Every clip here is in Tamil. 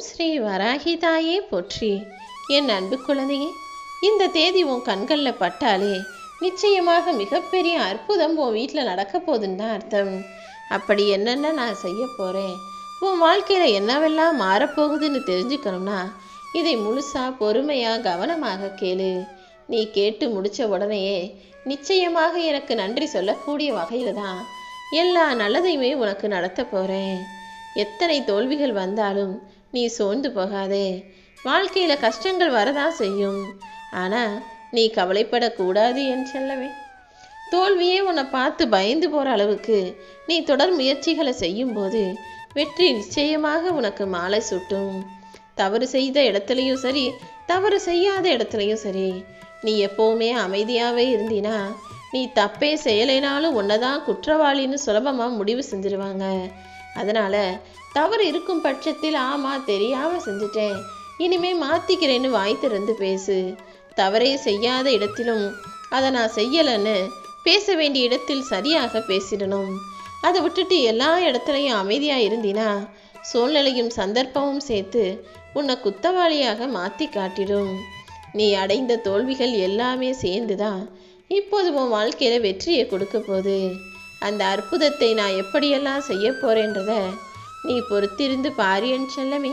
ஸ்ரீ வராகி தாயே போற்றி. என் அன்பு குழந்தையே, இந்த தேதி உன் கண்களில் பட்டாலே நிச்சயமாக மிகப்பெரிய அற்புதம் உன் வீட்டில் நடக்க போகுதுன்னு தான் அர்த்தம். அப்படி என்னென்ன நான் செய்ய போகிறேன், உன் வாழ்க்கையில் என்னவெல்லாம் மாறப்போகுதுன்னு தெரிஞ்சுக்கணும்னா இதை முழுசாக பொறுமையாக கவனமாக கேளு. நீ கேட்டு முடித்த உடனேயே நிச்சயமாக எனக்கு நன்றி சொல்லக்கூடிய வகையில் தான் எல்லா நல்லதையுமே உனக்கு நடத்த போகிறேன். எத்தனை தோல்விகள் வந்தாலும் நீ சோர்ந்து போகாதே. வாழ்க்கையில் கஷ்டங்கள் வரதான் செய்யும், ஆனால் நீ கவலைப்படக்கூடாது என் செல்லவே. தோல்வியே உன்னை பார்த்து பயந்து போகிற அளவுக்கு நீ தொடர் முயற்சிகளை செய்யும்போது வெற்றி நிச்சயமாக உனக்கு மாலை சுட்டும். தவறு செய்த இடத்துலையும் சரி, தவறு செய்யாத இடத்துலையும் சரி, நீ எப்போவுமே அமைதியாகவே இருந்தினா நீ தப்பே செய்யலைனாலும் உன்னைதான் குற்றவாளின்னு சுலபமாக முடிவு செஞ்சிருவாங்க. அதனால் தவறு இருக்கும் பட்சத்தில் ஆமாம் தெரியாமல் செஞ்சுட்டேன், இனிமே மாற்றிக்கிறேன்னு வாய் திறந்து பேசு. தவறே செய்யாத இடத்திலும் அதை நான் செய்யலைன்னு பேச வேண்டிய இடத்தில் சரியாக பேசிடணும். அதை விட்டுட்டு எல்லா இடத்துலையும் அமைதியாக இருந்தினா சூழ்நிலையும் சந்தர்ப்பமும் சேர்த்து உன்னை குத்தவாளியாக மாற்றி காட்டிடும். நீ அடைந்த தோல்விகள் எல்லாமே சேர்ந்து தான் இப்போது உன் வாழ்க்கையில் வெற்றியை கொடுக்க போகுது. அந்த அற்புதத்தை நான் எப்படியெல்லாம் செய்ய போகிறேன்றத நீ பொறுத்திருந்து பாரு என் செல்லமே.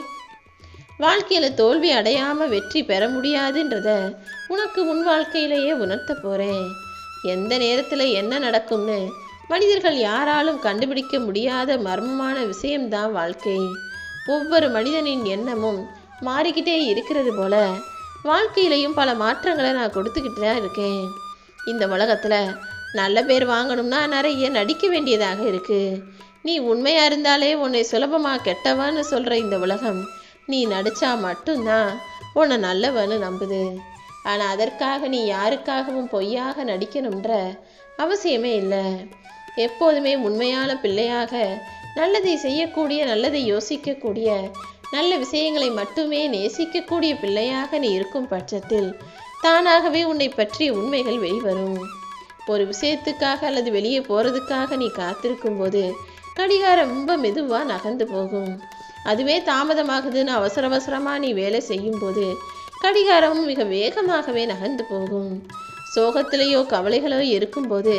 வாழ்க்கையில் தோல்வி அடையாமல் வெற்றி பெற முடியாதுன்றத உனக்கு உன் வாழ்க்கையிலேயே உணர்த்த போகிறேன். எந்த நேரத்தில் என்ன நடக்கும்னு மனிதர்கள் யாராலும் கண்டுபிடிக்க முடியாத மர்மமான விஷயம்தான் வாழ்க்கை. ஒவ்வொரு மனிதனின் எண்ணமும் மாறிக்கிட்டே இருக்கிறது போல வாழ்க்கையிலையும் பல மாற்றங்களை நான் கொடுத்துக்கிட்டு தான் இருக்கேன். இந்த உலகத்தில் நல்ல பேர் வாங்கணும்னா நிறைய நடிக்க வேண்டியதாக இருக்குது. நீ உண்மையாக இருந்தாலே உன்னை சுலபமாக கெட்டவன்னு சொல்கிற இந்த உலகம் நீ நடித்தா மட்டும்தான் உன்னை நல்லவன்னு நம்புது. ஆனால் அதற்காக நீ யாருக்காகவும் பொய்யாக நடிக்கணுன்ற அவசியமே இல்லை. எப்போதுமே உண்மையான பிள்ளையாக நல்லதை செய்யக்கூடிய, நல்லதை யோசிக்கக்கூடிய, நல்ல விஷயங்களை மட்டுமே நேசிக்கக்கூடிய பிள்ளையாக நீ இருக்கும் பட்சத்தில் தானாகவே உன்னை பற்றிய உண்மைகள் வெளிவரும். ஒரு விஷயத்துக்காக அல்லது வெளியே போகிறதுக்காக நீ காத்திருக்கும் போது கடிகாரம் ரொம்ப மெதுவாக நகர்ந்து போகும். அதுவே தாமதமாகுதுன்னு அவசரமாக நீ வேலை செய்யும்போது கடிகாரமும் மிக வேகமாகவே நகர்ந்து போகும். சோகத்திலேயோ கவலைகளோ இருக்கும்போது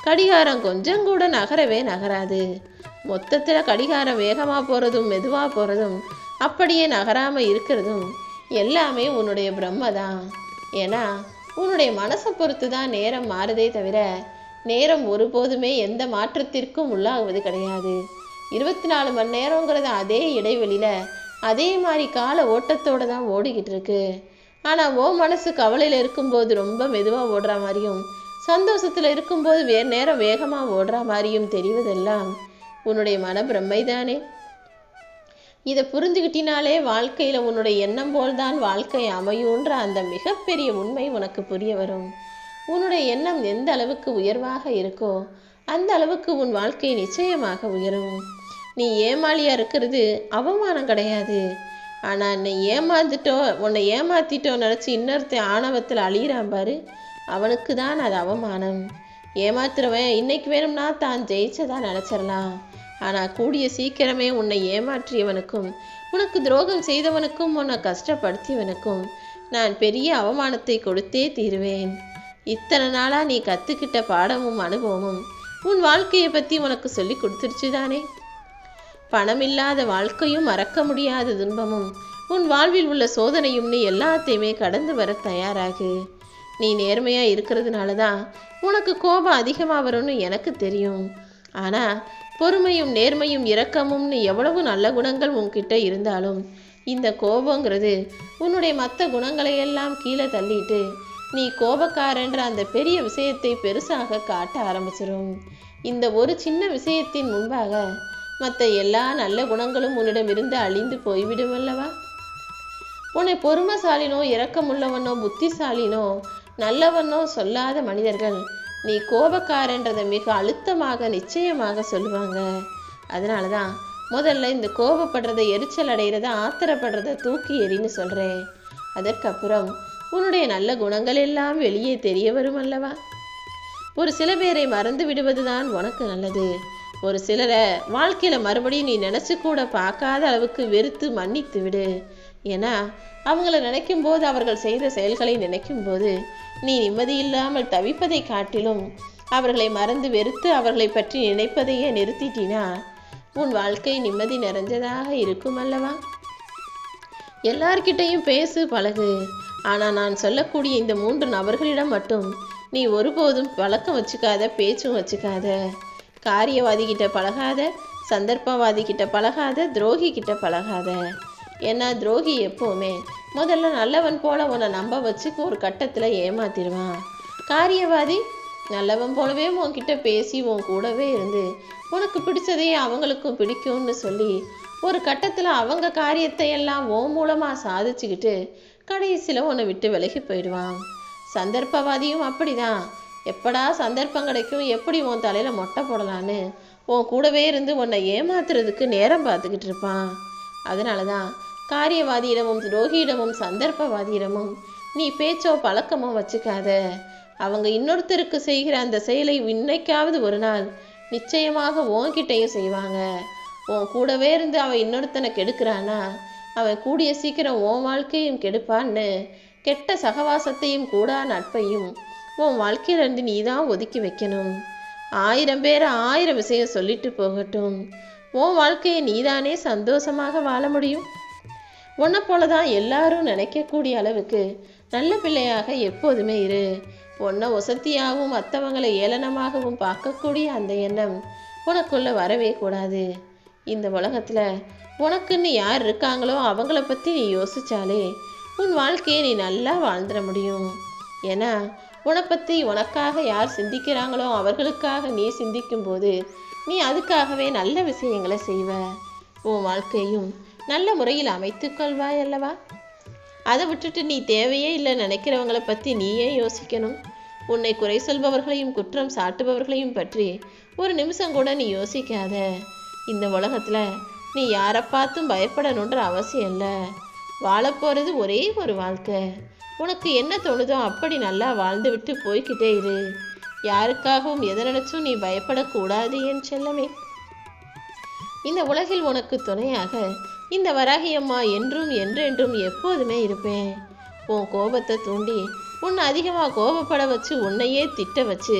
கடிகாரம் கொஞ்சம் கூட நகரவே நகராது. மொத்தத்தில் கடிகாரம் வேகமாக போகிறதும் மெதுவாக போகிறதும் அப்படியே நகராமல் இருக்கிறதும் எல்லாமே உன்னுடைய பிரம்ம தான். ஏன்னா உன்னுடைய மனசை பொறுத்து தான் நேரம் மாறுதே தவிர நேரம் ஒருபோதுமே எந்த மாற்றத்திற்கும் உள்ளாகுவது கிடையாது. 24 மணி நேரங்கிறது அதே இடைவெளியில் அதே மாதிரி கால ஓட்டத்தோடு தான் ஓடிக்கிட்டு இருக்கு. ஆனால் ஓ மனசு கவலையில் இருக்கும்போது ரொம்ப மெதுவாக ஓடுற மாதிரியும், சந்தோஷத்தில் இருக்கும்போது நேரம் வேகமாக ஓடுற மாதிரியும் தெரிவதெல்லாம் உன்னுடைய மனப்பிரமை தானே. இதை புரிஞ்சுக்கிட்டினாலே வாழ்க்கையில் உன்னுடைய எண்ணம் போல்தான் வாழ்க்கை அமையுன்ற அந்த மிகப்பெரிய உண்மை உனக்கு புரிய வரும். உன்னுடைய எண்ணம் எந்த அளவுக்கு உயர்வாக இருக்கோ அந்த அளவுக்கு உன் வாழ்க்கை நிச்சயமாக உயரும். நீ ஏமாளியாக இருக்கிறது அவமானம் கிடையாது. ஆனால் உன்னை ஏமாத்திட்டோ நினச்சி இன்னொருத்த ஆணவத்தில் அழியிறான் பாரு, அவனுக்கு தான் அது அவமானம். ஏமாத்துறவன் இன்னைக்கு வேணும்னா தான் ஜெயிச்சதா நினச்சிடலாம். ஆனால் கூடிய சீக்கிரமே உன்னை ஏமாற்றியவனுக்கும் உனக்கு துரோகம் செய்தவனுக்கும் உன்னை கஷ்டப்படுத்தியவனுக்கும் நான் பெரிய அவமானத்தை கொடுத்தே தீருவேன். இத்தனை நாளாக நீ கற்றுக்கிட்ட பாடமும் அனுபவமும் உன் வாழ்க்கையை பற்றி உனக்கு சொல்லி கொடுத்துருச்சு தானே. பணம் இல்லாத வாழ்க்கையும் மறக்க முடியாத துன்பமும் உன் வாழ்வில் உள்ள சோதனையும்னு எல்லாத்தையுமே கடந்து வர தயாராகு. நீ நேர்மையாக இருக்கிறதுனால தான் உனக்கு கோபம் அதிகமாக வரும்னு எனக்கு தெரியும். ஆனால் பொறுமையும் நேர்மையும் இரக்கமும்னு எவ்வளவு நல்ல குணங்கள் உன்கிட்ட இருந்தாலும் இந்த கோபங்கிறது உன்னுடைய மற்ற குணங்களையெல்லாம் கீழே தள்ளிட்டு நீ கோபக்காரன்ற அந்த பெரிய விஷயத்தை பெருசாக காட்ட ஆரம்பிச்சிடும். இந்த ஒரு சின்ன விஷயத்தின் முன்பாக மற்ற எல்லா நல்ல குணங்களும் உன்னிடமிருந்து அழிந்து போய்விடும் அல்லவா. உன்னை பொறுமைசாலினோ, இரக்கமுள்ளவனோ, புத்திசாலினோ, நல்லவனோ சொல்லாத மனிதர்கள் நீ கோபக்காரன்றதை மிக அழுத்தமாக நிச்சயமாக சொல்லுவாங்க. அதனால தான் முதல்ல இந்த கோபப்படுறதை, எரிச்சல் அடைகிறத, ஆத்திரப்படுறத தூக்கி எறின்னு சொல்கிறேன். அதற்கப்புறம் உன்னுடைய நல்ல குணங்கள் எல்லாம் வெளியே தெரிய வரும் அல்லவா. ஒரு சில பேரை மறந்து விடுவது தான் உனக்கு நல்லது. ஒரு சிலரை வாழ்க்கையில் மறுபடியும் நீ நினச்சி கூட பார்க்காத அளவுக்கு வெறுத்து மன்னித்து விடு. ஏன்னா அவங்கள நினைக்கும் போது, அவர்கள் செய்த செயல்களை நினைக்கும் போது நீ நிம்மதி இல்லாமல் தவிப்பதை காட்டிலும் அவர்களை மறந்து வெறுத்து அவர்களை பற்றி நினைப்பதையே நிறுத்திட்டினா உன் வாழ்க்கை நிம்மதி நிறைஞ்சதாக இருக்கும் அல்லவா? எல்லார்கிட்டையும் பேசு, பழகு. ஆனால் நான் சொல்லக்கூடிய இந்த 3 நபர்களிடம் மட்டும் நீ ஒருபோதும் பழக்கம் வச்சுக்காத, பேச்சும் வச்சுக்காத. காரியவாதி கிட்ட பழகாத, சந்தர்ப்பவாதி கிட்ட பழகாத, துரோகி கிட்ட பழகாத. ஏன்னா துரோகி எப்போவுமே முதல்ல நல்லவன் போல உன்னை நம்ப வச்சு ஒரு கட்டத்தில் ஏமாத்திடுவான். காரியவாதி நல்லவன் போலவே உன்கிட்ட பேசி உன் கூடவே இருந்து உனக்கு பிடிச்சதே அவங்களுக்கும் பிடிக்கும்னு சொல்லி ஒரு கட்டத்தில் அவங்க காரியத்தை எல்லாம் உன் மூலமாக சாதிச்சுக்கிட்டு கடைசியில் உன்னை விட்டு விலகி போயிடுவான். சந்தர்ப்பவாதியும் அப்படிதான். எப்படா சந்தர்ப்பம் கிடைக்கும், எப்படி உன் தலையில் மொட்டை போடலான்னு உன் கூடவே இருந்து உன்னை ஏமாத்துறதுக்கு நேரம் பார்த்துக்கிட்டு இருப்பான். அதனால தான் காரியவாதியிடமும் துரோகியிடமும் சந்தர்ப்பவாதியிடமும் நீ பேச்சோ பழக்கமோ வச்சுக்காத. அவங்க இன்னொருத்தருக்கு செய்கிற அந்த செயலை இன்னைக்காவது ஒரு நாள் நிச்சயமாக உன்கிட்டையும் செய்வாங்க. உன் கூடவே இருந்து அவன் இன்னொருத்தனை கெடுக்கிறானா அவன் கூடிய சீக்கிரம் உன் வாழ்க்கையும் கெடுப்பான்னு கெட்ட சகவாசத்தையும் கூடா நட்பையும் உன் வாழ்க்கையிலிருந்து நீ தான் ஒதுக்கி வைக்கணும். 1000 பேர் 1000 விஷயம் சொல்லிட்டு போகட்டும், உன் வாழ்க்கையை நீதானே சந்தோஷமாக வாழ முடியும். உன்னை போல தான் எல்லாரும் நினைக்கக்கூடிய அளவுக்கு நல்ல பிள்ளையாக எப்போதுமே இரு. உன்னை வசதியாகவும் மற்றவங்களை ஏளனமாகவும் பார்க்கக்கூடிய அந்த எண்ணம் உனக்குள்ள வரவே கூடாது. இந்த உலகத்தில் உனக்குன்னு யார் இருக்காங்களோ அவங்கள பற்றி நீ யோசிச்சாலே உன் வாழ்க்கையை நீ நல்லா வாழ்ந்துட முடியும். ஏன்னா உன்னை பற்றி உனக்காக யார் சிந்திக்கிறாங்களோ அவர்களுக்காக நீ சிந்திக்கும் போது நீ அதுக்காகவே நல்ல விஷயங்களை செய்வ. உன் வாழ்க்கையும் நல்ல முறையில் அமைத்து கொள்வாய் அல்லவா? அதை விட்டுட்டு நீ தேவையே இல்லை நினைக்கிறவங்களை பற்றி நீயே யோசிக்கணும். உன்னை குறை சொல்பவர்களையும் குற்றம் சாட்டுபவர்களையும் பற்றி ஒரு நிமிஷம் கூட நீ யோசிக்காத. இந்த உலகத்தில் நீ யாரை பார்த்தும் பயப்படணுன்ற அவசியம் இல்லை. வாழப்போகிறது ஒரே ஒரு வாழ்க்கை. உனக்கு என்ன தோணுதோ அப்படி நல்லா வாழ்ந்து விட்டு போய்கிட்டே இரு. யாருக்காகவும் எதை நினைச்சும் நீ பயப்படக்கூடாது என் செல்லமே. இந்த உலகில் உனக்கு துணையாக இந்த வராகியம்மா என்றும் என்றென்றும் எப்போதுமே இருப்பேன். உன் கோபத்தை தூண்டி உன்னை அதிகமாக கோபப்பட வச்சு உன்னையே திட்ட வச்சு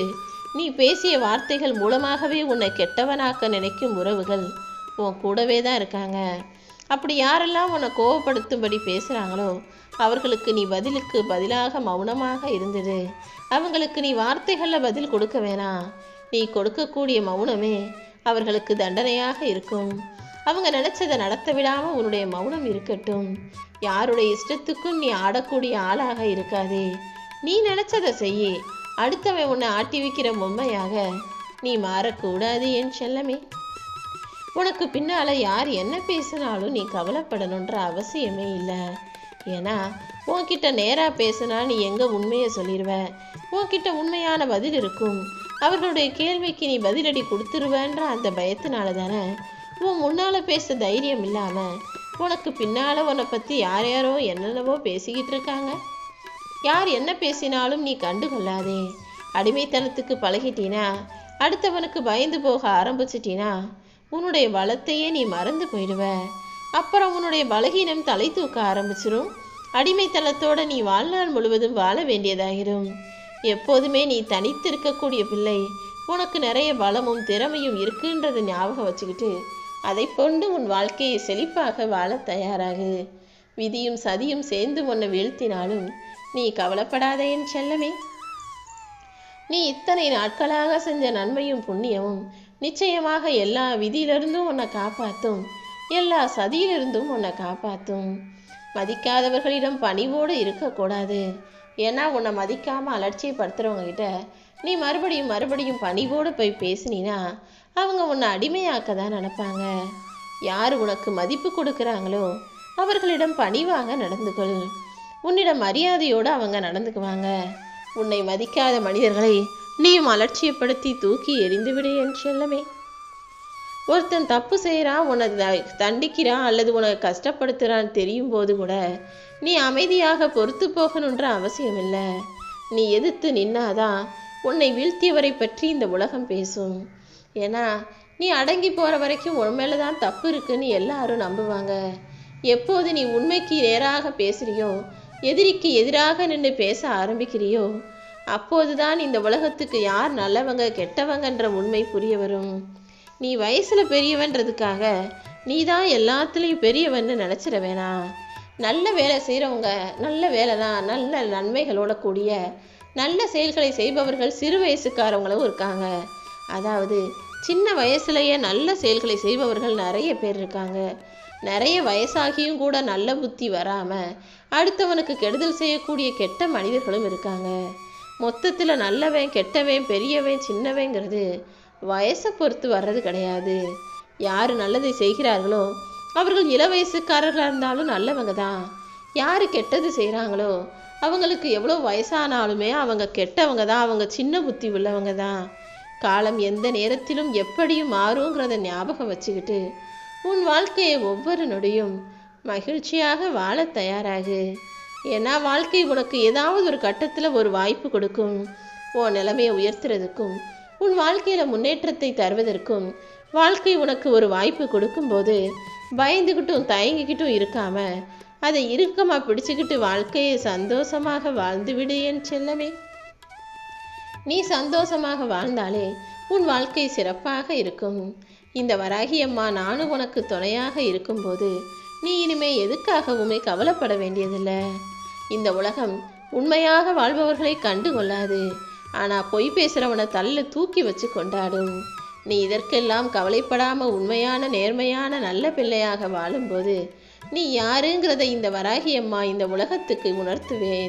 நீ பேசிய வார்த்தைகள் மூலமாகவே உன்னை கெட்டவனாக்க நினைக்கும் உறவுகள் உன் கூடவே தான் இருக்காங்க. அப்படி யாரெல்லாம் உன்னை கோபப்படுத்தும்படி பேசுகிறாங்களோ அவர்களுக்கு நீ பதிலுக்கு பதிலாக மௌனமாக இருந்துடு. அவங்களுக்கு நீ வார்த்தைகளில் பதில் கொடுக்க வேணாம். நீ கொடுக்கக்கூடிய மௌனமே அவர்களுக்கு தண்டனையாக இருக்கும். அவங்க நினச்சதை நடத்த விடாமல் உன்னுடைய மௌனம் இருக்கட்டும். யாருடைய இஷ்டத்துக்கும் நீ ஆடக்கூடிய ஆளாக இருக்காதே. நீ நினச்சதை செய்யி. அடுத்தவன் உன்னை ஆட்டி வைக்கிற பொம்மையாக நீ மாறக்கூடாது என் செல்லமே. உனக்கு பின்னால் யார் என்ன பேசினாலும் நீ கவலைப்படணுன்ற அவசியமே இல்லை. ஏன்னா உன்கிட்ட நேராக பேசுனா நீ எங்கே உண்மையை சொல்லிடுவ. உன்கிட்ட உண்மையான பதில் இருக்கும். அவர்களுடைய கேள்விக்கு நீ பதிலடி கொடுத்துருவேன்ற அந்த பயத்தினால தானே உன் முன்னால் பேச தைரியம் இல்லாமல் உனக்கு பின்னால் உன்னை பற்றி யார் யாரோ என்னென்னவோ பேசிக்கிட்டு இருக்காங்க. யார் என்ன பேசினாலும் நீ கண்டுகொள்ளாதே. அடிமைத்தனத்துக்கு பழகிட்டீனா, அடுத்தவனுக்கு பயந்து போக ஆரம்பிச்சிட்டினா உன்னுடைய பலத்தையே நீ மறந்து போயிடுவ. அப்புறம் உன்னுடைய பலகீனம் தலை தூக்க ஆரம்பிச்சிடும். அடிமைத்தனத்தோட நீ வாழ்நாள் முழுவதும் வாழ வேண்டியதாகிடும். எப்போதுமே நீ தனித்து இருக்கக்கூடிய பிள்ளை. உனக்கு நிறைய பலமும் திறமையும் இருக்குன்றதை ஞாபகம் வச்சுக்கிட்டு அதை கொண்டு உன் வாழ்க்கையை செழிப்பாக வாழ தயாராகு. விதியும் சதியும் சேர்ந்து உன்னை வீழ்த்தினாலும் நீ கவலைப்படாத என் செல்லமே. நீ இத்தனை நாட்களாக செஞ்ச நன்மையும் புண்ணியமும் நிச்சயமாக எல்லா விதியிலிருந்தும் உன்னை காப்பாற்றும். எல்லா சதியிலிருந்தும் உன்னை காப்பாற்றும். மதிக்காதவர்களிடம் பணிவோடு இருக்கக்கூடாது. ஏன்னா உன்னை மதிக்காமல் அலட்சியப்படுத்துகிறவங்க கிட்ட நீ மறுபடியும் பணிவோடு போய் பேசினா அவங்க உன்னை அடிமையாக்க தான் நினைப்பாங்க. யார் உனக்கு மதிப்பு கொடுக்குறாங்களோ அவர்களிடம் பணிவாக நடந்துகொள். உன்னிடம் மரியாதையோடு அவங்க நடந்துக்குவாங்க. உன்னை மதிக்காத மனிதர்களை நீயும் அலட்சியப்படுத்தி தூக்கி எறிந்துவிடு என் செல்லமே. ஒருத்தன் தப்பு செய்கிறான், உன்னை தண்டிக்கிறான் அல்லது உனக்கு கஷ்டப்படுத்துகிறான்னு தெரியும் போது கூட நீ அமைதியாக பொறுத்து போகணுன்ற அவசியம் இல்லை. நீ எதிர்த்து நின்னாதான் உன்னை வீழ்த்தியவரை பற்றி இந்த உலகம் பேசும். ஏன்னா நீ அடங்கி போகிற வரைக்கும் உன் மேலே தான் தப்பு இருக்குன்னு எல்லாரும் நம்புவாங்க. எப்போது நீ உண்மைக்கு நேராக பேசுறியோ, எதிரிக்கு எதிராக நின்று பேச ஆரம்பிக்கிறியோ, அப்போதுதான் இந்த உலகத்துக்கு யார் நல்லவங்க கெட்டவங்கன்ற உண்மை புரிய வரும். நீ வயசில் பெரியவன்றதுக்காக நீ தான் எல்லாத்துலேயும் பெரியவன்னு நினச்சிட வேணாம். நல்ல வேலை செய்கிறவங்க, நல்ல வேலை தான், நல்ல நன்மைகளோட கூடிய நல்ல செயல்களை செய்பவர்கள் சிறு வயசுக்காரவங்களும் இருக்காங்க. அதாவது சின்ன வயசுலேயே நல்ல செயல்களை செய்பவர்கள் நிறைய பேர் இருக்காங்க. நிறைய வயசாகியும் கூட நல்ல புத்தி வராமல் அடுத்தவனுக்கு கெடுதல் செய்யக்கூடிய கெட்ட மனிதர்களும் இருக்காங்க. மொத்தத்தில் நல்லவன் கெட்டவன் பெரியவன் சின்னவங்கிறது வயசை பொறுத்து வர்றது கிடையாது. யார் நல்லதை செய்கிறார்களோ அவர்கள் இள வயசுக்காரர்களாக இருந்தாலும் நல்லவங்க தான். யார் கெட்டது செய்கிறாங்களோ அவங்களுக்கு எவ்வளோ வயசானாலுமே அவங்க கெட்டவங்க தான், அவங்க சின்ன புத்தி உள்ளவங்க தான். காலம் எந்த நேரத்திலும் எப்படியும் மாறுங்கிறத ஞாபகம் வச்சுக்கிட்டு உன் வாழ்க்கையை ஒவ்வொரு நொடியும் மகிழ்ச்சியாக வாழ தயாராகு. ஏன்னா வாழ்க்கை உனக்கு ஏதாவது ஒரு கட்டத்தில் ஒரு வாய்ப்பு கொடுக்கும். உன் நிலைமையை உயர்த்துறதுக்கும் உன் வாழ்க்கையில் முன்னேற்றத்தை தருவதற்கும் வாழ்க்கை உனக்கு ஒரு வாய்ப்பு கொடுக்கும்போது பயந்துக்கிட்டும் தயங்கிக்கிட்டும் இருக்காம அதை இறுக்கமாக பிடிச்சிக்கிட்டு வாழ்க்கையை சந்தோஷமாக வாழ்ந்துவிடு என் செல்லமே. நீ சந்தோஷமாக வாழ்ந்தாலே உன் வாழ்க்கை சிறப்பாக இருக்கும். இந்த வராகி அம்மா நானும் உனக்கு துணையாக இருக்கும்போது நீ இனிமே எதுக்காகவுமே கவலைப்பட வேண்டியதில்லை. இந்த உலகம் உண்மையாக வாழ்பவர்களை கண்டு கொள்ளாது, ஆனால் பொய் பேசுகிறவனை தள்ள தூக்கி வச்சு கொண்டாடும். நீ இதற்கெல்லாம் கவலைப்படாமல் உண்மையான நேர்மையான நல்ல பிள்ளையாக வாழும்போது நீ யாருங்கிறத இந்த வராகி அம்மா இந்த உலகத்துக்கு உணர்த்துவேன்.